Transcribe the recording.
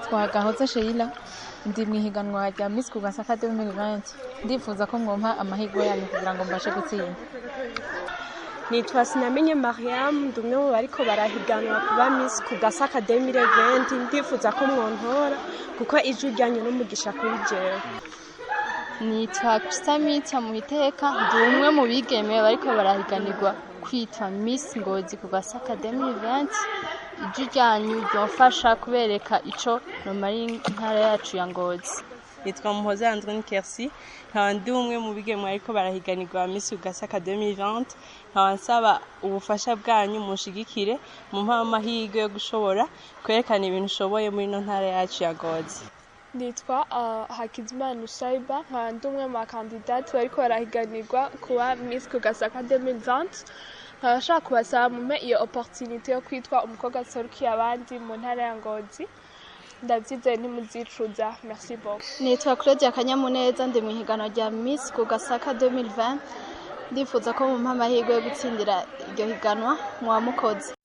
Nitwa Gahoza Sheila ndi mwihiganwa rya Miss Kugasaka 2020 ndifuza ko mwompa amahirwe yanyu kugira ngo mbashe gutsinda. Nitwa Sinamenye Mariam ndumwe mu bariko barahiganwa kuba Miss Kugasaka 2020 ndifuza ko mwontora kuko ijwi ryanyu n'umugisha kuri jewe. Nitwa Samita mu iteka ndumwe mu bigeme bariko barahiganirwa kwitwa Miss Ngozi Kugasaka 2020 ijwi ryanyu ryofasha kubereka ico nomari intara yacu ya Ngozi. Nitwa Muhoza Andrine Kersi nkaba ndi umwe mu bigeme ariko barahiganirwa Miss Kugasaka 2020 nkaba nsaba ubufasha bwanyu munshigikire mu amahirwe yo gushobora kwerekana ibintu ushoboye muri no ntara yacu ya Ngozi. Nitwa Hakizimana Shaiba nkaba ndi umwe mu bakandidati bariko barahiganirwa kuba Miss Kugasaka 2020 nkabashaka kubasaba mume iyo opportunité yo kwitwa umukobwa aserukiye abandi mu ntara ya Ngozi. Ndavyizeye ntimuzicuza. Merci beaucoup. Nitwa Claudia Kanyamuneza ndi mwihiganwa rya Miss Kugasaka 2020 ndifuza ko mu amahirwe yo gutsindira iryo higanwa mwamukoze.